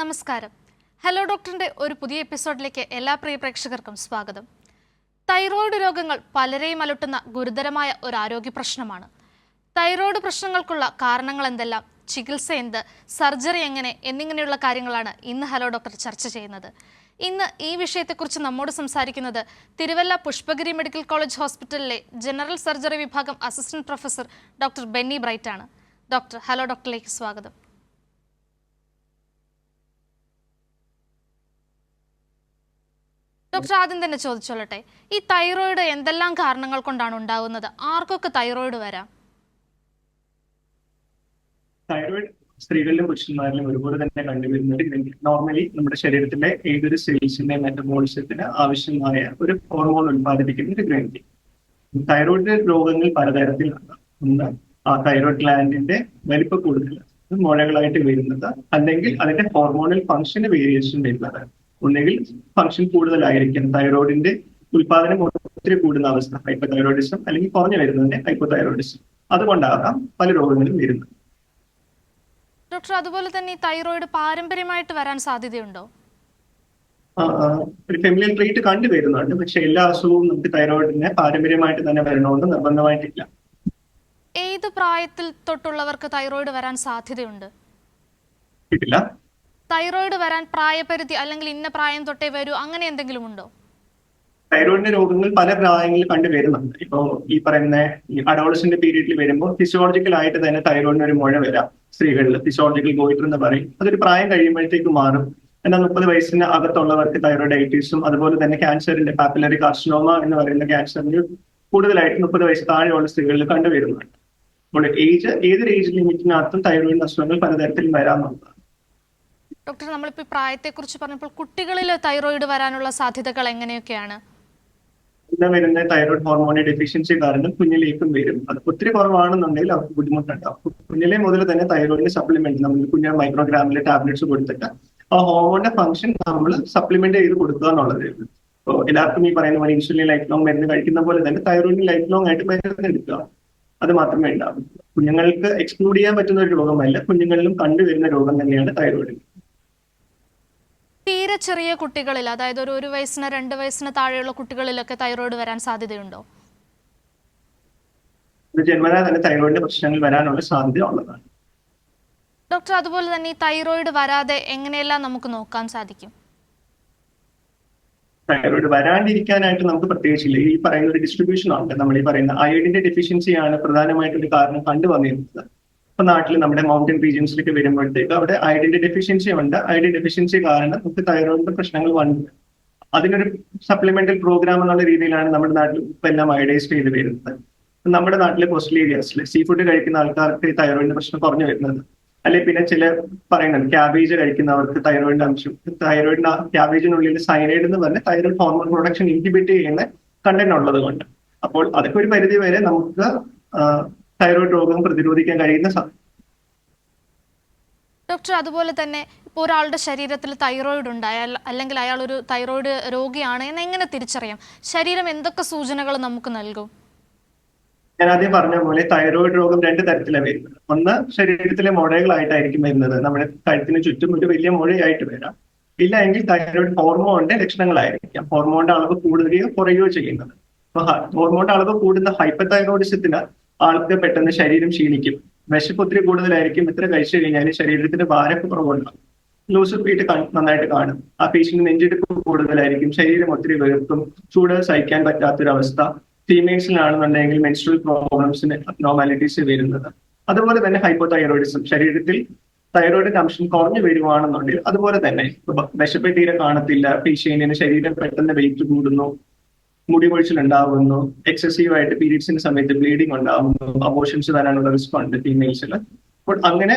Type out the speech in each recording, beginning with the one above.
നമസ്കാരം. ഹലോ ഡോക്ടറിന്റെ ഒരു പുതിയ എപ്പിസോഡിലേക്ക് എല്ലാ പ്രിയ പ്രേക്ഷകർക്കും സ്വാഗതം. തൈറോയ്ഡ് രോഗങ്ങൾ പലരെയും അലട്ടുന്ന ഗുരുതരമായ ഒരു ആരോഗ്യ പ്രശ്നമാണ്. തൈറോയ്ഡ് പ്രശ്നങ്ങൾക്കുള്ള കാരണങ്ങൾ എന്തെല്ലാം, ചികിത്സ എന്ത്, സർജറി എങ്ങനെ എന്നിങ്ങനെയുള്ള കാര്യങ്ങളാണ് ഇന്ന് ഹലോ ഡോക്ടർ ചർച്ച ചെയ്യുന്നത്. ഇന്ന് ഈ വിഷയത്തെക്കുറിച്ച് നമ്മോട് സംസാരിക്കുന്നത് തിരുവല്ല പുഷ്പഗിരി മെഡിക്കൽ കോളേജ് ഹോസ്പിറ്റലിലെ ജനറൽ സർജറി വിഭാഗം assistant professor doctor Benny bright ആണ്. ഡോക്ടർ, ഹലോ ഡോക്ടറിലേക്ക് സ്വാഗതം. ഡോക്ടർ, ആദ്യം തന്നെ ചോദിച്ചോളട്ടെ, ഈ തൈറോയിഡ് എന്തെല്ലാം കാരണങ്ങൾ കൊണ്ടാണ് ഉണ്ടാകുന്നത്? ആർക്കൊക്കെ തൈറോയിഡ് വരാം? തൈറോയിഡ് സ്ത്രീകളിലും പുരുഷന്മാരിലും ഒരുപോലെ തന്നെ കണ്ടുവരുന്നത് നോർമലി നമ്മുടെ ശരീരത്തിലെ ഏതൊരു സെൽസിന്റെ മെറ്റബോളിസത്തിന് ആവശ്യമായ ഒരു ഹോർമോൺ ഉത്പാദിപ്പിക്കുന്ന ഒരു ഗ്രന്ഥി. തൈറോയിഡ് രോഗങ്ങൾ പലതരത്തിലാണ്. ഒന്ന്, ആ തൈറോയിഡ് ഗ്ലാൻഡിന്റെ വലിപ്പ കൂടുതൽ മുഴകളായിട്ട് വരുന്നത്, അല്ലെങ്കിൽ അതിന്റെ ഹോർമോണൽ ഫംഗ്ഷന് വേരിയേഷൻ വരുന്നത്. ഒന്നുകിൽ ഫംഗ്ഷൻ കൂടുതലായിരിക്കും, തൈറോയിഡിന്റെ ഉത്പാദനം ഒത്തിരി കൂടുന്ന അവസ്ഥ, ഹൈപ്പോതൈറോയിഡിസം, അല്ലെങ്കിൽ കുറഞ്ഞു വരുന്നതിന്റെ ഹൈപ്പോതൈറോയിഡിസം. അതുകൊണ്ടാകാം പല രോഗങ്ങളും വരുന്നത്. ഡോക്ടർ, അതുപോലെ തന്നെ ഈ തൈറോയിഡ് പാരമ്പര്യമായിട്ട് വരാൻ സാധ്യതയുണ്ടോ? ഒരു ഫെമിലിയൽ ട്രീറ്റ് കണ്ടുവരുന്നുണ്ട്, പക്ഷെ എല്ലാ അസുഖവും നമുക്ക് തൈറോയിഡിനെ പാരമ്പര്യമായിട്ട് തന്നെ വരണമെന്ന് നിർബന്ധമായിട്ടില്ല. ഏത് പ്രായത്തിൽ തൊട്ടുള്ളവർക്ക് തൈറോയിഡ് വരാൻ സാധ്യതയുണ്ട്? കിട്ടില്ല. തൈറോയിഡ് വരാൻ പ്രായപരിധി അല്ലെങ്കിൽ ഇന്ന പ്രായം തൊട്ടേ വരൂ, അങ്ങനെ എന്തെങ്കിലും ഉണ്ടോ? തൈറോയിഡിന്റെ രോഗങ്ങൾ പല പ്രായങ്ങളിൽ കണ്ടുവരുന്നുണ്ട്. ഇപ്പോ ഈ പറയുന്ന അഡോളസന്റ് പീരീഡിൽ വരുമ്പോൾ ഫിസിയോളജിക്കൽ ആയിട്ട് തന്നെ തൈറോയിഡിന് ഒരു മുഴ വരാം സ്ത്രീകളിൽ, ഫിസിയോളജിക്കൽ ഗോയിറ്റർ എന്ന് പറയും. അതൊരു പ്രായം കഴിയുമ്പോഴത്തേക്ക് മാറും. എന്നാൽ 30 വയസ്സിന് അകത്തുള്ളവർക്ക് തൈറോയിഡൈറ്റിസും അതുപോലെ തന്നെ ക്യാൻസറിന്റെ പാപ്പിലറി കാർസിനോമ എന്ന് പറയുന്ന ക്യാൻസറിന് കൂടുതലായിട്ട് 30 വയസ്സ് താഴെയുള്ള സ്ത്രീകളിൽ കണ്ടുവരുന്നുണ്ട്. അപ്പോൾ ഏതൊരു ഏജ് ലിമിറ്റിനകത്തും തൈറോയിഡ് അസുഖങ്ങൾ പലതരത്തിലും വരാമെന്നുള്ളതാണ്. ഡോക്ടർ, നമ്മളിപ്പോൾ പ്രായത്തെക്കുറിച്ച് പറഞ്ഞപ്പോൾ കുട്ടികളിൽ തൈറോയിഡ് വരാനുള്ള സാധ്യതകൾ എങ്ങനെയൊക്കെയാണ്? വരുന്ന തൈറോയിഡ് ഹോർമോണിന്റെ ഡെഫിഷ്യൻസി കാരണം കുഞ്ഞിലേക്കും വരും. അത് ഒത്തിരി കുറവാണെന്നുണ്ടെങ്കിൽ അവർക്ക് ബുദ്ധിമുട്ടുണ്ടാവും. കുഞ്ഞിലെ മുതൽ തന്നെ തൈറോയിഡിന്റെ സപ്ലിമെന്റ് നമ്മൾ കുഞ്ഞിന് മൈക്രോഗ്രാമിലെ ടാബ്ലറ്റ്സ് കൊടുത്തിട്ട് ആ ഹോർമോണിന്റെ ഫംഗ്ഷൻ നമ്മൾ സപ്ലിമെന്റ് ചെയ്ത് കൊടുക്കുക എന്നുള്ളത്. ഇപ്പോൾ എല്ലാവർക്കും ഈ പറയുന്ന പോലെ ഇൻസുലിൻ ലൈഫ് ലോങ് മരുന്ന് കഴിക്കുന്ന പോലെ തന്നെ തൈറോയിഡിന് ലൈഫ് ലോങ് ആയിട്ട് മരുന്ന് എടുക്കുക. അത് മാത്രമേ ഉണ്ടാവും. കുഞ്ഞുങ്ങൾക്ക് എക്സ്ക്ലൂഡ് ചെയ്യാൻ പറ്റുന്ന ഒരു രോഗമല്ല, കുഞ്ഞുങ്ങളിലും കണ്ടുവരുന്ന രോഗം തന്നെയാണ് തൈറോയിഡ്. തീരെ ചെറിയ കുട്ടികളിൽ, അതായത് ഒരു വയസ്സിന് 2 വയസ്സിന് താഴെയുള്ള കുട്ടികളിലൊക്കെ തൈറോയിഡ് വരാൻ സാധ്യതയുണ്ടോ? ജന്മനാ തന്നെ തൈറോയിഡിന്റെ പ്രശ്നങ്ങൾ വരാനുള്ള സാധ്യത ഉള്ളതാണ്. ഡോക്ടർ, അതുപോലെ തന്നെ ഈ തൈറോയിഡ് വരാതെ എങ്ങനെയെല്ലാം നമുക്ക് നോക്കാൻ സാധിക്കും? തൈറോയിഡ് വരാണ്ടിരിക്കാനായിട്ട് നമുക്ക് പ്രത്യേകിച്ചില്ല. ഈ പറയുന്ന ഒരു ഡിസ്ട്രിബ്യൂഷൻ ഉണ്ട്. നമ്മൾ ഈ പറയുന്ന അയഡിന്റെ ഡെഫിഷ്യൻസിയാണ് പ്രധാനമായിട്ടൊരു കാരണം കണ്ടുവന്നിരുന്നത്. ഇപ്പൊ നാട്ടിൽ നമ്മുടെ മൗണ്ടൻ റീജിയൻസിലേക്ക് വരുമ്പോഴത്തേക്ക് അവിടെ അയഡിന്റെ ഡെഫിഷ്യൻസി ഉണ്ട്. അയഡിൻ ഡെഫിഷ്യൻസി കാരണം നമുക്ക് തൈറോയിഡിന്റെ പ്രശ്നങ്ങൾ വന്നു. അതിനൊരു സപ്ലിമെന്റൽ പ്രോഗ്രാം എന്നുള്ള രീതിയിലാണ് നമ്മുടെ നാട്ടിൽ ഇപ്പൊ എല്ലാം അയഡൈസ് ചെയ്ത് വരുന്നത്. നമ്മുടെ നാട്ടിലെ കോസ്റ്റൽ ഏരിയാസിൽ സീ ഫുഡ് കഴിക്കുന്ന ആൾക്കാർക്ക് തൈറോയിഡിന്റെ പ്രശ്നം കുറഞ്ഞു വരുന്നത്. അല്ലെങ്കിൽ പിന്നെ ചില പറയുന്നുണ്ട് ക്യാബേജ് കഴിക്കുന്നവർക്ക് തൈറോയിഡിന്റെ അംശം, തൈറോയിഡിന്റെ ക്യാബേജിനുള്ളിൽ സൈനൈഡ് എന്ന് പറഞ്ഞ തൈറോയിഡ് ഹോർമോൺ പ്രൊഡക്ഷൻ ഇൻഹിബിറ്റ് ചെയ്യുന്ന കണ്ടന്റ് ഉള്ളത് കൊണ്ട് അപ്പോൾ അതൊക്കെ ഒരു പരിധി വരെ നമുക്ക് തൈറോയിഡ് രോഗം പ്രതിരോധിക്കാൻ കഴിയുന്ന സാധ്യത. ഡോക്ടർ, അതുപോലെ തന്നെ ഇപ്പോൾ ഒരാളുടെ ശരീരത്തിൽ തൈറോയിഡ് ഉണ്ടായാൽ അല്ലെങ്കിൽ അയാൾ ഒരു തൈറോയിഡ് രോഗിയാണ് എന്ന് എങ്ങനെ തിരിച്ചറിയാം? ശരീരം എന്തൊക്കെ സൂചനകൾ നമുക്ക് നൽകും? ഞാൻ ആദ്യം പറഞ്ഞ പോലെ തൈറോയിഡ് രോഗം 2 തരത്തിലാണ് വരുന്നത്. ഒന്ന്, ശരീരത്തിലെ മുഴകളായിട്ടായിരിക്കും വരുന്നത്. നമ്മുടെ കഴുത്തിന് ചുറ്റും ഒരു വലിയ മുഴയായിട്ട് വരാം. ഇല്ല എങ്കിൽ തൈറോയിഡ് ഹോർമോണിന്റെ ലക്ഷണങ്ങളായിരിക്കാം. ഹോർമോണിന്റെ അളവ് കൂടുകയോ കുറയുകയോ ചെയ്യുന്നത്. അപ്പൊ ഹോർമോണിന്റെ അളവ് കൂടുന്ന ഹൈപ്പർതൈറോയിഡിസത്തിന് ആൾക്ക് പെട്ടെന്ന് ശരീരം ക്ഷീണിക്കും, വിശപ്പ് ഒത്തിരി കൂടുതലായിരിക്കും. എത്ര കഴിച്ചു കഴിഞ്ഞാലും ശരീരത്തിന്റെ ഭാരം കുറവുണ്ടാകും, ലൂസ് ഫീറ്റ് നന്നായിട്ട് കാണും. ആ പേഷ്യന്റ് നെഞ്ചെടുപ്പ് കൂടുതലായിരിക്കും, ശരീരം ഒത്തിരി വെറുക്കും, ചൂട് സഹിക്കാൻ പറ്റാത്തൊരവസ്ഥ. ഫീമെയിൽസിലാണെന്നുണ്ടെങ്കിൽ മെൻസ്ട്രൽ പ്രോബ്ലംസിന് അബ്നോർമാലിറ്റീസ് വരുന്നത്. അതുപോലെ തന്നെ ഹൈപ്പോതൈറോയിഡിസം, ശരീരത്തിൽ തൈറോയിഡിന്റെ അംശം കുറഞ്ഞു വരുവാണെന്നുണ്ടെങ്കിൽ അതുപോലെ തന്നെ വിശപ്പ് തീരെ കാണത്തില്ല, പേഷ്യന്റിന് ശരീരം പെട്ടെന്ന് വെയിറ്റ് കൂടുന്നു, മുടി കൊഴിച്ചിൽ ഉണ്ടാവുന്നു, എക്സസീവ് ആയിട്ട് പീരീഡ്സിന്റെ സമയത്ത് ബ്ലീഡിംഗ് ഉണ്ടാവുന്നു, അബോർഷൻസ് വരാനുള്ള റിസ്ക് ഉണ്ട് ഫീമെയിൽസിൽ. അപ്പോൾ അങ്ങനെ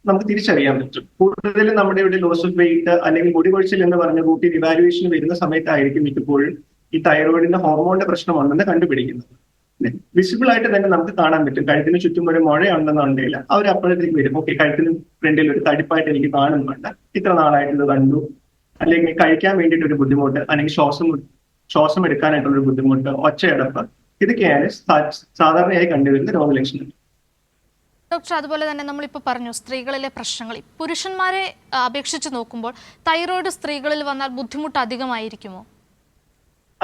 നമുക്ക് തിരിച്ചറിയാൻ പറ്റും. കൂടുതലും നമ്മുടെ ഇവിടെ ലോസ് ഓഫ് വെയിറ്റ് അല്ലെങ്കിൽ മുടി കൊഴിച്ചിൽ എന്ന് പറഞ്ഞ കൂട്ടി ഇവാലുവേഷൻ വരുന്ന സമയത്തായിരിക്കും മിക്കപ്പോഴും ഈ തൈറോയിഡിന്റെ ഹോർമോണിന്റെ പ്രശ്നം ഉണ്ടെന്ന് കണ്ടുപിടിക്കുന്നത്. വിസിബിൾ ആയിട്ട് തന്നെ നമുക്ക് കാണാൻ പറ്റും. കഴുത്തിന് ചുറ്റും ഒരു മുഴയുണ്ടെന്നുണ്ടെങ്കിൽ അവർ അപ്പോഴത്തേക്ക് വരും, ഓക്കെ കഴുത്തിന് ഫ്രണ്ടിൽ ഒരു തടിപ്പായിട്ട് എനിക്ക് കാണുന്നുണ്ട്, ഇത്ര നാളായിട്ട് ഇത് കണ്ടു. അല്ലെങ്കിൽ കഴിക്കാൻ വേണ്ടിയിട്ട് ഒരു ബുദ്ധിമുട്ട്, അല്ലെങ്കിൽ ശ്വാസം എടുക്കാനായിട്ടുള്ളൊരു ബുദ്ധിമുട്ട്, ഒച്ചയടപ്പ്, ഇതൊക്കെയാണ് സാധാരണയായി കണ്ടുവരുന്ന രോഗലക്ഷണങ്ങൾ. ഡോക്ടർ, അതുപോലെ തന്നെ നമ്മളിപ്പോൾ പറഞ്ഞു സ്ത്രീകളിലെ പ്രശ്നങ്ങൾ പുരുഷന്മാരെ അപേക്ഷിച്ച് നോക്കുമ്പോൾ തൈറോയിഡ് സ്ത്രീകളിൽ വന്നാൽ ബുദ്ധിമുട്ട് അധികമായിരിക്കുമോ?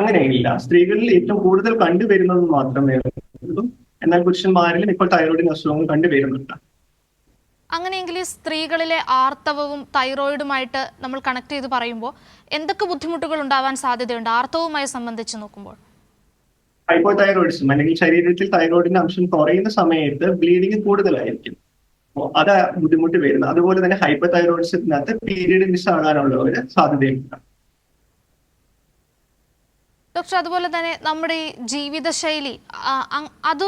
അങ്ങനെയില്ല. സ്ത്രീകളിൽ ഏറ്റവും കൂടുതൽ കണ്ടുവരുന്നത് മാത്രമേ ഉള്ളൂ. എന്നാൽ പുരുഷന്മാരിലും ഇപ്പോൾ തൈറോയിഡിന് അസുഖങ്ങൾ കണ്ടുവരുന്നുണ്ട്. അങ്ങനെയെങ്കിൽ ഈ സ്ത്രീകളിലെ ആർത്തവവും തൈറോയിഡുമായിട്ട് നമ്മൾ കണക്ട് ചെയ്ത് പറയുമ്പോൾ എന്തൊക്കെ ബുദ്ധിമുട്ടുകൾ ഉണ്ടാവാൻ സാധ്യതയുണ്ട് ആർത്തവവുമായി സംബന്ധിച്ച് നോക്കുമ്പോൾ? ഹൈപ്പോതൈറോയിഡിസം അല്ലെങ്കിൽ ശരീരത്തിൽ തൈറോയിഡിന്റെ അംശം കുറയുന്ന സമയത്ത് ബ്ലീഡിങ് കൂടുതലായിരിക്കും. അത് ബുദ്ധിമുട്ട് വരുന്നത്. അതുപോലെ തന്നെ ഹൈപ്പോതൈറോയിഡിസത്തിനകത്ത് പീരീഡ് മിസ് ആകാനുള്ള ഒരു സാധ്യതയുണ്ട്. ഡോക്ടർ, അതുപോലെ തന്നെ നമ്മുടെ ഈ ജീവിതശൈലി അത്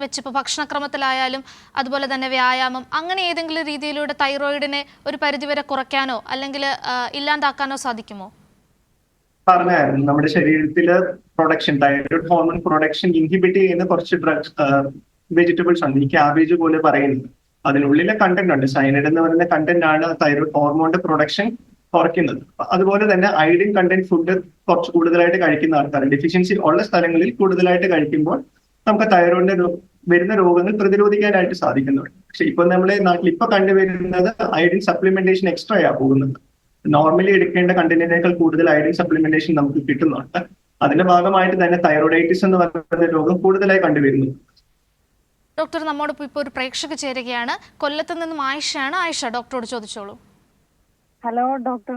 വെച്ചിപ്പോൾ ഭക്ഷണക്രമത്തിലായാലും അതുപോലെ തന്നെ വ്യായാമം അങ്ങനെ ഏതെങ്കിലും രീതിയിലൂടെ തൈറോയിഡിനെ ഒരു പരിധിവരെ കുറയ്ക്കാനോ അല്ലെങ്കിൽ ഇല്ലാണ്ടാക്കാനോ സാധിക്കുമോ? പറഞ്ഞായിരുന്നു, നമ്മുടെ ശരീരത്തില് production thyroid hormone production inhibit ചെയ്യുന്ന കുറച്ച് ഡ്രഗ്സ് വെജിറ്റബിൾസ് ഉണ്ട്. ഈ ക്യാബേജ് പോലെ പറയുന്നത് അതിനുള്ളിലെ കണ്ടന്റ് ഉണ്ട്. സയനൈഡ് എന്ന് പറയുന്ന കണ്ടന്റ് ആണ് തൈറോയിഡ് ഹോർമോണിന്റെ പ്രൊഡക്ഷൻ കുറയ്ക്കുന്നത്. അതുപോലെ തന്നെ അയഡിൻ കണ്ടന്റ് ഫുഡ് കുറച്ച് കൂടുതലായിട്ട് കഴിക്കുന്ന ആൾക്കാർ ഡെഫിഷ്യൻസി ഉള്ള സ്ഥലങ്ങളിൽ കൂടുതലായിട്ട് കഴിക്കുമ്പോൾ നമുക്ക് തൈറോയിഡിന്റെ വരുന്ന രോഗങ്ങൾ പ്രതിരോധിക്കാനായിട്ട് സാധിക്കുന്നുണ്ട്. പക്ഷെ ഇപ്പൊ നമ്മുടെ നാട്ടിൽ ഇപ്പൊ കണ്ടുവരുന്നത് അയഡിൻ സപ്ലിമെന്റേഷൻ എക്സ്ട്രാ ആയി പോകുന്നത്. നോർമലി എടുക്കേണ്ട കണ്ടന്റിനേക്കാൾ കൂടുതൽ അയഡിൻ സപ്ലിമെന്റേഷൻ നമുക്ക് കിട്ടുന്നുണ്ട്. അതിന്റെ ഭാഗമായിട്ട് തന്നെ തൈറോയിഡൈറ്റിസ് എന്ന് പറയുന്ന രോഗം കൂടുതലായി കണ്ടുവരുന്നു. ഡോക്ടർ, നമ്മോടൊപ്പം ഇപ്പോൾ ഒരു പ്രേക്ഷക ചേരുകയാണ്. കൊല്ലത്ത് നിന്നും ആയിഷയാണ്. ആയിഷ, ഡോക്ടറോട് ചോദിച്ചോളൂ. Hello doctor.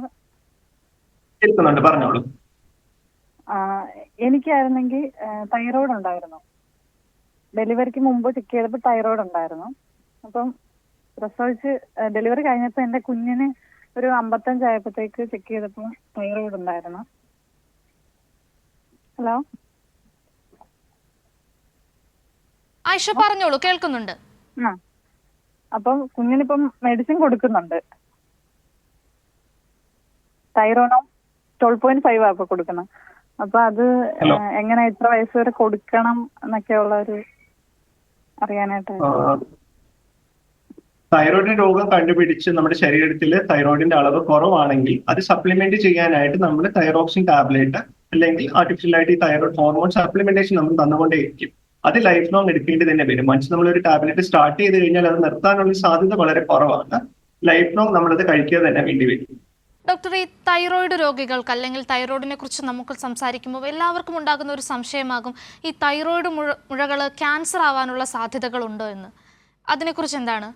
കേൾക്കുന്നുണ്ട്, പറഞ്ഞോളൂ. എനിക്കായിരുന്നെങ്കിൽ തൈറോയ്ഡ് ഉണ്ടായിരുന്നു. ഡെലിവറിക്ക് മുമ്പ് ചെക്ക് ചെയ്തപ്പോൾ തൈറോയ്ഡ് ഉണ്ടായിരുന്നു. അപ്പം പ്രസവിച്ച് ഡെലിവറി കഴിഞ്ഞപ്പോൾ എൻ്റെ കുഞ്ഞിന് ഒരു 55 ആയപ്പോഴത്തേക്ക് ചെക്ക് ചെയ്തപ്പോൾ തൈറോയ്ഡ് ഉണ്ടായിരുന്നു. ഹലോ ആയിഷ, പറഞ്ഞോളൂ, കേൾക്കുന്നുണ്ട്. അപ്പം കുഞ്ഞിനിപ്പം മെഡിസിൻ കൊടുക്കുന്നുണ്ട്. തൈറോണോം 12.5 ഇപ്പൊ കൊടുക്കണം. അപ്പൊ അത് എങ്ങനെ എത്ര വയസ്സ് വരെ കൊടുക്കണം എന്നൊക്കെയുള്ള ഒരു അറിയാനായിട്ട്. തൈറോയിഡിന്റെ രോഗം കണ്ടുപിടിച്ച് നമ്മുടെ ശരീരത്തിൽ തൈറോയിഡിന്റെ അളവ് കുറവാണെങ്കിൽ അത് സപ്ലിമെന്റ് ചെയ്യാനായിട്ട് നമ്മൾ തൈറോക്സിൻ ടാബ്ലറ്റ് അല്ലെങ്കിൽ ആർട്ടിഫിഷ്യലായിട്ട് ഈ തൈറോയിഡ് ഹോർമോൺ സപ്ലിമെന്റേഷൻ നമ്മൾ തന്നുകൊണ്ടേയിരിക്കും. അത് ലൈഫ് ലോങ് എടുക്കേണ്ടി തന്നെ വരും. മറിച്ച് നമ്മളൊരു ടാബ്ലറ്റ് സ്റ്റാർട്ട് ചെയ്ത് കഴിഞ്ഞാൽ അത് നിർത്താനുള്ള സാധ്യത വളരെ കുറവാണ്. ലൈഫ് ലോങ് നമ്മളത് കഴിക്കുക തന്നെ വേണ്ടി വരും. ഡോക്ടർ, ഈ തൈറോയിഡ് രോഗികൾക്ക് അല്ലെങ്കിൽ തൈറോയിഡിനെ കുറിച്ച് നമുക്ക് സംസാരിക്കുമ്പോൾ എല്ലാവർക്കും ഉണ്ടാകുന്ന ഒരു സംശയമാകും ഈ തൈറോയിഡ് മുഴകൾ ക്യാൻസർ ആവാനുള്ള സാധ്യതകളുണ്ടോ എന്ന്. അതിനെക്കുറിച്ച് എന്താണ്?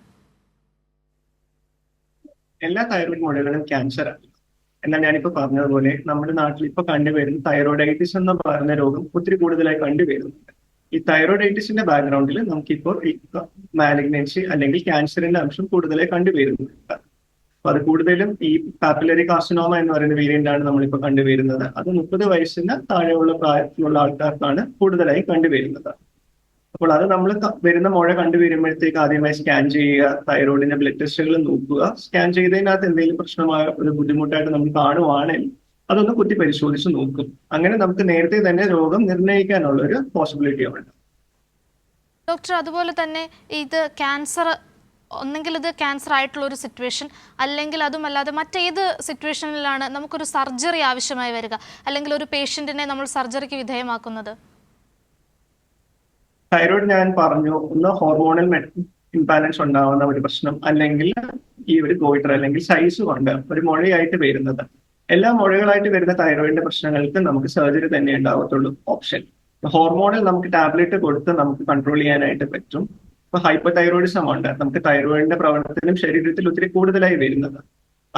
എല്ലാ തൈറോയിഡ് മുഴകളും ക്യാൻസർ അല്ല. എന്നാൽ ഞാനിപ്പോ പറഞ്ഞതുപോലെ നമ്മുടെ നാട്ടിൽ ഇപ്പൊ കണ്ടുവരുന്ന തൈറോയിഡൈറ്റിസ് എന്ന് പറയുന്ന രോഗം ഒത്തിരി കൂടുതലായി കണ്ടുവരുന്നുണ്ട്. ഈ തൈറോയിഡൈറ്റിസിന്റെ ബാക്ക്ഗ്രൗണ്ടിൽ നമുക്കിപ്പോൾ മാലിഗ്നൻസി അല്ലെങ്കിൽ ക്യാൻസറിന്റെ അംശം കൂടുതലായി കണ്ടുവരുന്നുണ്ട്. അപ്പൊ അത് കൂടുതലും ഈ പാപ്പിലറി കാർസിനോമ എന്ന് പറയുന്ന വേരിയന്റ് ആണ് നമ്മളിപ്പോൾ കണ്ടുവരുന്നത്. അത് 30 വയസ്സിന് താഴെയുള്ള പ്രായത്തിലുള്ള ആൾക്കാർക്കാണ് കൂടുതലായി കണ്ടുവരുന്നത്. അപ്പോൾ അത് നമ്മൾ വരുന്ന മുഴ കണ്ടുവരുമ്പോഴത്തേക്ക് ആദ്യമായി സ്കാൻ ചെയ്യുക, തൈറോയിഡിന്റെ ബ്ലഡ് ടെസ്റ്റുകൾ നോക്കുക. സ്കാൻ ചെയ്തതിനകത്ത് എന്തെങ്കിലും പ്രശ്നമായ ഒരു ബുദ്ധിമുട്ടായിട്ട് നമ്മൾ കാണുവാണെങ്കിൽ അതൊന്ന് കുത്തി പരിശോധിച്ച് നോക്കും. അങ്ങനെ നമുക്ക് നേരത്തെ തന്നെ രോഗം നിർണ്ണയിക്കാനുള്ള ഒരു പോസിബിലിറ്റി ഉണ്ട്. ഡോക്ടർ, അതുപോലെ തന്നെ ഇത് ക്യാൻസർ ഒന്നെങ്കിൽ ഇത് ക്യാൻസർ ആയിട്ടുള്ള ഒരു സിറ്റുവേഷൻ അല്ലെങ്കിൽ അതുമല്ലാതെ മറ്റേത് സിറ്റുവേഷനിലാണ് നമുക്കൊരു സർജറി ആവശ്യമായി വരിക അല്ലെങ്കിൽ ഒരു പേഷ്യന്റിനെ നമ്മൾ സർജറിക്ക് വിധേയമാക്കുന്നത്? തൈറോയിഡ് ഞാൻ പറഞ്ഞു, ഒന്ന് ഹോർമോണൽ ഇംബാലൻസ് ഉണ്ടാവുന്ന ഒരു പ്രശ്നം, അല്ലെങ്കിൽ ഈ ഒരു ഗോയിറ്റർ അല്ലെങ്കിൽ സൈസ് കൊണ്ട് ഒരു മുഴയായിട്ട് വരുന്നത്. എല്ലാ മുഴകളായിട്ട് വരുന്ന തൈറോയിഡിന്റെ പ്രശ്നങ്ങൾക്ക് നമുക്ക് സർജറി തന്നെ ഉണ്ടാവത്തുള്ളൂ ഓപ്ഷൻ. ഹോർമോണിൽ നമുക്ക് ടാബ്ലറ്റ് കൊടുത്ത് നമുക്ക് കൺട്രോൾ ചെയ്യാനായിട്ട് പറ്റും. ഇപ്പൊ ഹൈപ്പർ തൈറോയിഡിസം ഉണ്ട്, നമുക്ക് തൈറോയിഡിന്റെ പ്രവർത്തനം ശരീരത്തിൽ ഒത്തിരി കൂടുതലായി വരുന്നത്.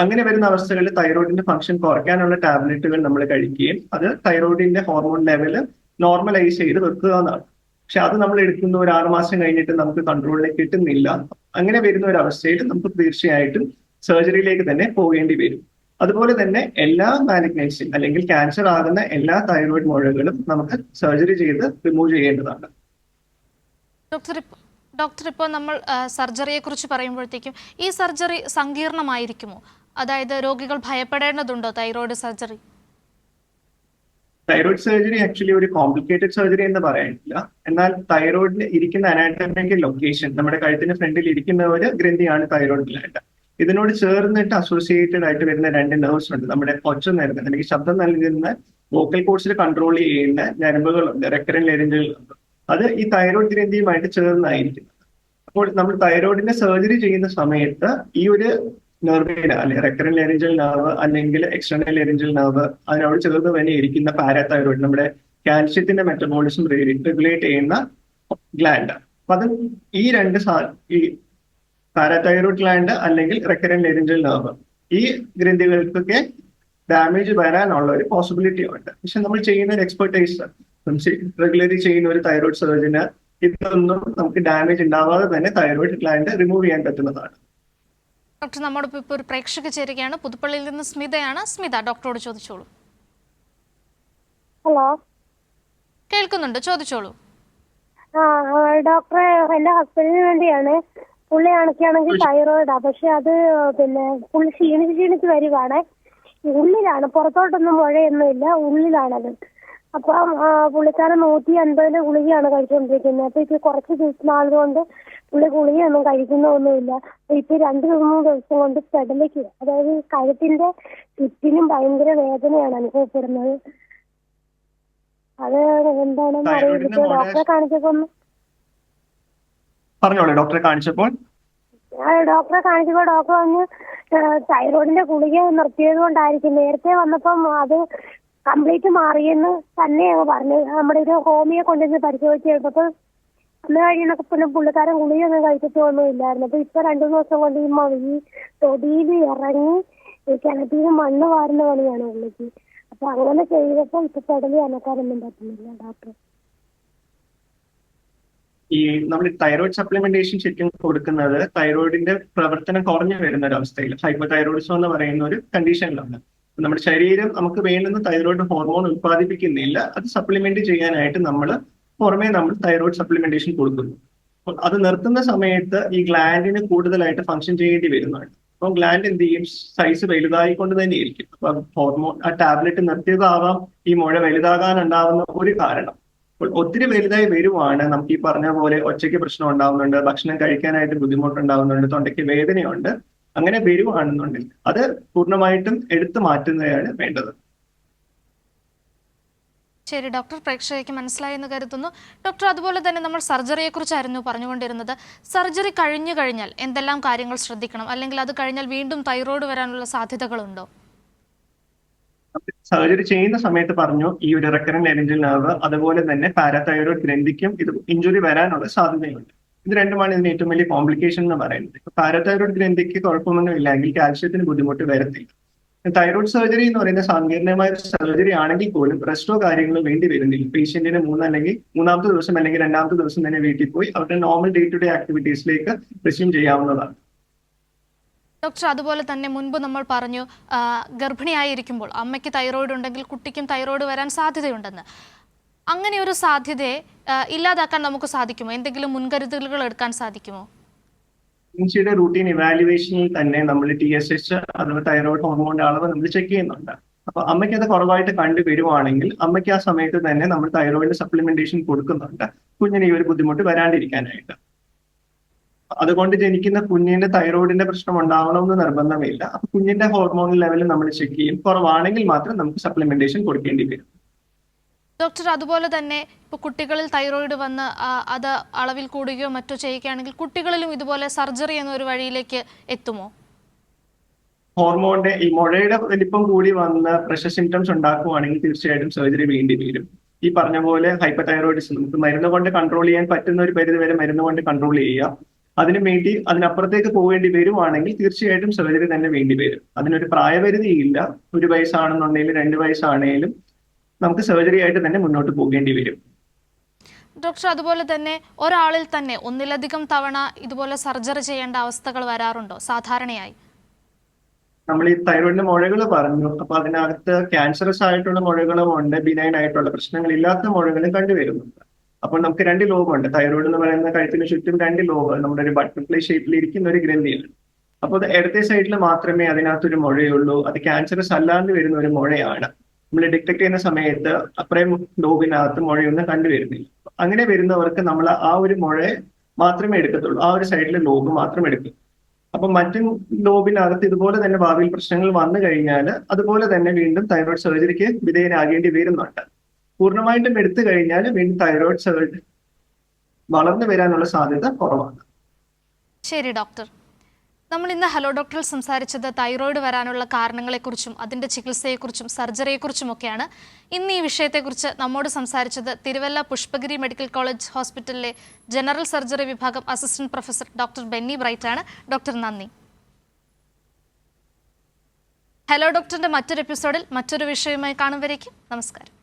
അങ്ങനെ വരുന്ന അവസ്ഥകളിൽ തൈറോയിഡിന്റെ ഫംഗ്ഷൻ കുറയ്ക്കാനുള്ള ടാബ്ലറ്റുകൾ നമ്മൾ കഴിക്കുകയും അത് തൈറോയിഡിന്റെ ഹോർമോൺ ലെവല് നോർമലൈസ് ചെയ്ത് വെക്കുക എന്നാണ്. പക്ഷെ അത് നമ്മൾ എടുക്കുന്ന ഒരു 6 മാസം കഴിഞ്ഞിട്ട് നമുക്ക് കൺട്രോളിലേക്ക് കിട്ടുന്നില്ല. അങ്ങനെ വരുന്ന ഒരു അവസ്ഥയിൽ നമുക്ക് തീർച്ചയായിട്ടും സർജറിയിലേക്ക് തന്നെ പോകേണ്ടി വരും. അതുപോലെ തന്നെ എല്ലാ മാലിഗ്നൻസി അല്ലെങ്കിൽ ക്യാൻസർ ആകുന്ന എല്ലാ തൈറോയിഡ് മുഴകളും നമുക്ക് സർജറി ചെയ്ത് റിമൂവ് ചെയ്യേണ്ടതാണ്. ഡോക്ടർ, ഇപ്പോൾ നമ്മൾ സർജറിയെ കുറിച്ച് പറയുമ്പോഴത്തേക്കും ഈ സർജറി സങ്കീർണമായിരിക്കുമോ? അതായത് രോഗികൾ ഭയപ്പെടേണ്ടതുണ്ടോ thyroid surgery? Thyroid surgery actually ഒരു കോംപ്ലിക്കേറ്റഡ് സർജറി എന്ന് പറയാനില്ല. എന്നാൽ തൈറോയിഡിൽ ഇരിക്കുന്ന അനാറ്റമിക്കൽ ലൊക്കേഷൻ, നമ്മുടെ കഴുത്തിന് ഫ്രണ്ടിൽ ഇരിക്കുന്ന ഒരു ഗ്രന്ഥിയാണ് തൈറോയിഡ് ഗ്ലാൻഡ്. ഇതിനോട് ചേർന്നിട്ട് അസോസിയേറ്റഡ് ആയിട്ട് വരുന്ന 2 നെർവ്സ് ഉണ്ട്. നമ്മുടെ ഒച്ച നൽകുന്ന അല്ലെങ്കിൽ ശബ്ദം നൽകുന്ന വോക്കൽ കോഡ്സിൽ കൺട്രോൾ ചെയ്യുന്ന ഞരമ്പുകളുണ്ട്, റെക്കറന്റ് ലെറിഞ്ചുകളുണ്ട്. അത് ഈ തൈറോയിഡ് ഗ്രന്ഥിയുമായിട്ട് ചേർന്നായിരിക്കുന്നത്. അപ്പോൾ നമ്മൾ തൈറോയിഡിന്റെ സർജറി ചെയ്യുന്ന സമയത്ത് ഈ ഒരു നെർവിന് അല്ലെങ്കിൽ റെക്കറന്റ് ലെറിഞ്ചൽ നെർവ് അല്ലെങ്കിൽ എക്സ്റ്റേണൽ ലെറിഞ്ചൽ നെർവ് അതിനോട് ചേർന്ന് തന്നെ ഇരിക്കുന്ന പാരാതൈറോയിഡ് നമ്മുടെ കാൽഷ്യത്തിന്റെ മെറ്റബോളിസം റെഗുലേറ്റ് ചെയ്യുന്ന ഗ്ലാൻഡ്. അപ്പൊ അത് ഈ ഈ പാരാതൈറോയിഡ് ഗ്ലാൻഡ് അല്ലെങ്കിൽ റെക്കറന്റ് ലെറിഞ്ചൽ നെർവ് ഈ ഗ്രന്ഥികൾക്കൊക്കെ ഡാമേജ് വരാനുള്ള ഒരു പോസിബിലിറ്റി ഉണ്ട്. പക്ഷെ നമ്മൾ ചെയ്യുന്ന ഒരു എക്സ്പെർട്ടൈസ് റെഗുലറി ചെയ്യുന്ന ഒരു തൈറോയിഡ് സർജന് ഇതൊന്നും നമുക്ക് ഡാമേജ് ഉണ്ടാവാതെ തന്നെ തൈറോയിഡ് ഗ്ലാൻഡ് റിമൂവ് ചെയ്യാൻ പറ്റുന്നതാണ്. ഡോക്ടർ, നമ്മോടൊപ്പം ഇപ്പോൾ ഒരു പ്രേക്ഷക ചേരുകയാണ്. പുതുപ്പള്ളിയിൽ നിന്ന് സ്മിതയാണ്. സ്മിത, ഡോക്ടറോട് ചോദിച്ചോളൂ. ഹലോ, കേൾക്കുന്നുണ്ട്, ചോദിച്ചോളൂ. ഡോക്ടറെ, എന്റെ ഹസ്ബൻഡിന് വേണ്ടിയാണ്. പുള്ളിയാണെങ്കിൽ തൈറോയിഡാ, പക്ഷെ അത് പുള്ളി ക്ഷീണിച്ച് വരുവാണ്. ഉള്ളിലാണ്, പുറത്തോട്ടൊന്നും മുഴയൊന്നുമില്ല, ഉള്ളിലാണത്. അപ്പം പുള്ളിക്കാരൻ 150 ഗുളികയാണ് കഴിച്ചുകൊണ്ടിരിക്കുന്നത്. അപ്പൊ ഇപ്പൊ കുറച്ച് നാളുകൊണ്ട് പുള്ളി ഗുളികയൊന്നും കഴിക്കുന്നൊന്നുമില്ല. ഇപ്പൊ 2-3 ദിവസം കൊണ്ട് സ്പെഡലിക്ക്, അതായത് കഴുത്തിന്റെ ചുറ്റിനും ഭയങ്കര വേദനയാണ് അനുഭവപ്പെടുന്നത്. അത് എന്താണെന്ന് അറിയില്ല. ഡോക്ടറെ കാണിച്ചപ്പോ പറഞ്ഞോളൂ. ഡോക്ടറെ കാണിച്ചപ്പോൾ ഡോക്ടർ പറഞ്ഞു തൈറോയിഡിന്റെ ഗുളിക നിർത്തിയത് കൊണ്ടായിരിക്കും. നേരത്തെ വന്നപ്പം അത് കംപ്ലീറ്റ് മാറിയെന്ന് തന്നെ പറഞ്ഞു. നമ്മുടെ ഒരു ഹോമിയോ കൊണ്ടുവന്ന് പരിശോധിച്ച് കഴിഞ്ഞപ്പോ അന്ന് കഴിഞ്ഞൊക്കെ പിന്നെ പുള്ളിക്കാരൻ ഗുളികയൊന്നും കഴിച്ചിട്ടൊന്നുമില്ലായിരുന്നു. അപ്പൊ ഇപ്പൊ 2 ദിവസം കൊണ്ട് ഈ തൊടിയിൽ ഇറങ്ങി കിണറ്റിന് മണ്ണ് വാരുന്ന പണിയാണ് പുള്ളിക്ക്. അപ്പൊ അങ്ങനെ ചെയ്തപ്പോ ഇപ്പൊ പെടലി അനക്കാനൊന്നും പറ്റുന്നില്ല ഡോക്ടർ. ഈ നമ്മൾ തൈറോയിഡ് സപ്ലിമെന്റേഷൻ ശരിക്കും കൊടുക്കുന്നത് തൈറോയിഡിന്റെ പ്രവർത്തനം കുറഞ്ഞു വരുന്ന ഒരു അവസ്ഥയിൽ ഹൈപ്പോതൈറോയിഡിസം എന്ന് പറയുന്ന ഒരു കണ്ടീഷനിലാണ്. നമ്മുടെ ശരീരം നമുക്ക് വേണ്ടുന്ന തൈറോയിഡ് ഹോർമോൺ ഉത്പാദിപ്പിക്കുന്നില്ല. അത് സപ്ലിമെന്റ് ചെയ്യാനായിട്ട് നമ്മൾ തൈറോയിഡ് സപ്ലിമെന്റേഷൻ കൊടുക്കുന്നു. അപ്പോൾ അത് നിർത്തുന്ന സമയത്ത് ഈ ഗ്ലാൻഡിന് കൂടുതലായിട്ട് ഫംഗ്ഷൻ ചെയ്യേണ്ടി വരുന്നുണ്ട്. അപ്പോൾ ഗ്ലാൻഡ് എന്ത് ചെയ്യും? സൈസ് വലുതായിക്കൊണ്ട് തന്നെ ഇരിക്കും. അപ്പൊ ഹോർമോൺ ആ ടാബ്ലറ്റ് നിർത്തിയതാവാം ഈ മുഴ വലുതാകാനുണ്ടാവുന്ന ഒരു കാരണം. അപ്പോൾ ഒത്തിരി വലുതായി വരുവാണ് നമുക്ക് ഈ പറഞ്ഞ പോലെ ഒച്ചയ്ക്ക് പ്രശ്നം ഉണ്ടാവുന്നുണ്ട്, ഭക്ഷണം കഴിക്കാനായിട്ട് ബുദ്ധിമുട്ടുണ്ടാവുന്നുണ്ട്, തൊണ്ടയ്ക്ക് വേദനയുണ്ട്. അങ്ങനെ വരുവാണെന്നുണ്ടെങ്കിൽ അത് പൂർണ്ണമായിട്ടും എടുത്തു മാറ്റുന്നതാണ് വേണ്ടത്. ശരി ഡോക്ടർ, പ്രേക്ഷകർക്ക് മനസ്സിലായെന്ന് കരുതുന്നു. ഡോക്ടർ, അതുപോലെ തന്നെ നമ്മൾ സർജറിയെ കുറിച്ചായിരുന്നു പറഞ്ഞുകൊണ്ടിരുന്നത്. സർജറി കഴിഞ്ഞു കഴിഞ്ഞാൽ എന്തെല്ലാം കാര്യങ്ങൾ ശ്രദ്ധിക്കണം, അല്ലെങ്കിൽ അത് കഴിഞ്ഞാൽ വീണ്ടും തൈറോയ്ഡ് വരാനുള്ള സാധ്യതകളുണ്ടോ? സർജറി ചെയ്യുന്ന സമയത്ത് പറഞ്ഞു ഈ ഒരു റെക്കറന്റ് ലെറിഞ്ചൽ നെർവ് അതുപോലെ തന്നെ പാരാതൈറോയിഡ് ഗ്രന്ഥിക്കും ഇത് ഇഞ്ചുറി വരാനുള്ള സാധ്യതയുണ്ട്. ഇത് രണ്ടുമാണ് ഇതിന് ഏറ്റവും വലിയ കോംപ്ലിക്കേഷൻ എന്ന് പറയുന്നത്. ഇപ്പൊ പാരാതൈറോയിഡ് ഗ്രന്ഥിക്ക് കുഴപ്പമൊന്നും ഇല്ലെങ്കിൽ കാൽഷ്യത്തിന് ബുദ്ധിമുട്ട് വരത്തില്ല. തൈറോയിഡ് സർജറി എന്ന് പറയുന്ന സങ്കീർണമായ സർജറി ആണെങ്കിൽ പോലും റെസ്റ്റോ കാര്യങ്ങളോ വേണ്ടി വരുന്നില്ല. പേഷ്യന്റിന് മൂന്നാമത്തെ ദിവസം അല്ലെങ്കിൽ 2ാമത്തെ ദിവസം തന്നെ വീട്ടിൽ പോയി അവരുടെ നോർമൽ ഡേ ടു ഡേ ആക്ടിവിറ്റീസിലേക്ക് റിസ്യൂം ചെയ്യാവുന്നതാണ്. ഡോക്ടർ, അതുപോലെ തന്നെ മുൻപ് നമ്മൾ പറഞ്ഞു ഗർഭിണിയായിരിക്കുമ്പോൾ അമ്മയ്ക്ക് തൈറോയ്ഡ് ഉണ്ടെങ്കിൽ കുട്ടിക്കും തൈറോയ്ഡ് വരാൻ സാധ്യതയുണ്ടെന്ന്. അങ്ങനെ ഒരു സാധ്യതയെ ഇല്ലാതാക്കാൻ നമുക്ക് സാധിക്കുമോ? എന്തെങ്കിലും മുൻകരുതലുകൾ എടുക്കാൻ സാധിക്കുമോ? പ്രഗ്നൻസിയുടെ റൂട്ടീൻ ഇവാലുവേഷനിൽ തന്നെ നമ്മൾ TSH അഥവാ തൈറോയ്ഡ് ഹോർമോണിന്റെ അളവ് നമ്മൾ ചെക്ക് ചെയ്യുന്നുണ്ട്. അപ്പൊ അമ്മയ്ക്ക് അത് കുറവായിട്ട് കണ്ടുവരുവാണെങ്കിൽ അമ്മയ്ക്ക് ആ സമയത്ത് തന്നെ നമ്മൾ തൈറോയിഡ് സപ്ലിമെന്റേഷൻ കൊടുക്കുന്നുണ്ട്, കുഞ്ഞിന് ഈ ഒരു ബുദ്ധിമുട്ട് വരാണ്ടിരിക്കാനായിട്ട്. അതുകൊണ്ട് ജനിക്കുന്ന കുഞ്ഞിന്റെ തൈറോയിഡിന്റെ പ്രശ്നം ഉണ്ടാവണമെന്ന് നിർബന്ധമില്ല. അപ്പൊ കുഞ്ഞിന്റെ ഹോർമോൺ ലെവൽ നമ്മൾ ചെക്ക് ചെയ്യും. കുറവാണെങ്കിൽ മാത്രം നമുക്ക് സപ്ലിമെന്റേഷൻ കൊടുക്കേണ്ടി വരും. ഡോക്ടർ, അതുപോലെ തന്നെ ഇപ്പോൾ കുട്ടികളിൽ തൈറോയിഡ് വന്ന് അത് അളവിൽ കൂടുകയോ മറ്റോ ചെയ്യുകയാണെങ്കിൽ കുട്ടികളിലും ഇതുപോലെ സർജറി എന്നൊരു വഴിയിലേക്ക് എത്തുമോ? ഹോർമോണിന്റെ ഈ മുഴയുടെ വലിപ്പം കൂടി വന്ന് പ്രഷർ സിംറ്റംസ് ഉണ്ടാക്കുവാണെങ്കിൽ തീർച്ചയായിട്ടും സർജറി വേണ്ടി വരും. ഈ പറഞ്ഞ പോലെ ഹൈപ്പർതൈറോയിഡിസം നമുക്ക് മരുന്ന് കൊണ്ട് കൺട്രോൾ ചെയ്യാൻ പറ്റുന്ന ഒരു പരിധി വരെ മരുന്ന് കൊണ്ട് കൺട്രോൾ ചെയ്യാം. അതിനു വേണ്ടി അതിനപ്പുറത്തേക്ക് പോകേണ്ടി വരുവാണെങ്കിൽ തീർച്ചയായിട്ടും സർജറി തന്നെ വേണ്ടി വരും. അതിനൊരു പ്രായപരിധി ഇല്ല. 1 വയസ്സാണെന്നുണ്ടെങ്കിലും 2 വയസ്സാണെങ്കിലും നമുക്ക് സർജറി ആയിട്ട് തന്നെ മുന്നോട്ട് പോകേണ്ടി വരും. ഡോക്ടർ, അതുപോലെ തന്നെ ഒരാളിൽ തന്നെ ഒന്നിലധികം തവണ ഇതുപോലെ സർജറി ചെയ്യേണ്ട അവസ്ഥകൾ വരാറുണ്ടോ സാധാരണയായി? നമ്മൾ ഈ തൈറോയിഡിന്റെ മുഴകൾ പറഞ്ഞു. അപ്പൊ അതിനകത്ത് ക്യാൻസറസ് ആയിട്ടുള്ള മുഴകളും ഉണ്ട്, ബിനൈൻ ആയിട്ടുള്ള പ്രശ്നങ്ങളില്ലാത്ത മുഴകളും കണ്ടുവരുന്നുണ്ട്. അപ്പോൾ നമുക്ക് 2 ലോബുണ്ട്. തൈറോയിഡ് എന്ന് പറയുന്ന കഴുത്തിന് ചുറ്റും 2 ലോബ് നമ്മുടെ ഒരു ബട്ടർഫ്ലൈ ഷേപ്പിൽ ഇരിക്കുന്ന ഒരു ഗ്രന്ഥിയാണ്. അപ്പോൾ അത് ഇടത്തെ സൈഡിൽ മാത്രമേ അതിനകത്തൊരു മുഴയുള്ളൂ. അത് ക്യാൻസറസ് അല്ലാണ്ട് വരുന്ന ഒരു മുഴയാണ്. നമ്മൾ ഡിറ്റക്ട് ചെയ്യുന്ന സമയത്ത് അത്രയും ലോബിനകത്ത് മുഴയൊന്നും കണ്ടുവരുന്നില്ല. അങ്ങനെ വരുന്നവർക്ക് നമ്മൾ ആ ഒരു മുഴയെ മാത്രമേ എടുക്കത്തുള്ളൂ, ആ ഒരു സൈഡിലെ ലോബ് മാത്രം എടുക്കും. അപ്പൊ മറ്റു ലോബിനകത്ത് ഇതുപോലെ തന്നെ ഭാവിയിൽ പ്രശ്നങ്ങൾ വന്നു കഴിഞ്ഞാൽ അതുപോലെ തന്നെ വീണ്ടും തൈറോയിഡ് സർജറിക്ക് വിധേയനാകേണ്ടി വരുന്നുണ്ട്. പൂർണ്ണമായിട്ടും എടുത്തു കഴിഞ്ഞാൽ വീണ്ടും തൈറോയിഡ് സർജറി വളർന്നു വരാനുള്ള സാധ്യത കുറവാണ്. ശരി ഡോക്ടർ. നമ്മൾ ഇന്ന് ഹലോ ഡോക്ടറിൽ സംസാരിച്ചത് തൈറോയിഡ് വരാനുള്ള കാരണങ്ങളെക്കുറിച്ചും അതിൻ്റെ ചികിത്സയെക്കുറിച്ചും സർജറിയെക്കുറിച്ചുമൊക്കെയാണ്. ഇന്ന് ഈ വിഷയത്തെക്കുറിച്ച് നമ്മോട് സംസാരിച്ചത് തിരുവല്ല പുഷ്പഗിരി മെഡിക്കൽ കോളേജ് ഹോസ്പിറ്റലിലെ ജനറൽ സർജറി വിഭാഗം assistant professor doctor Benny bright ആണ്. ഡോക്ടർ നന്ദി. ഹലോ ഡോക്ടറിന്റെ മറ്റൊരു എപ്പിസോഡിൽ മറ്റൊരു വിഷയവുമായി കാണും വരേക്കും നമസ്കാരം.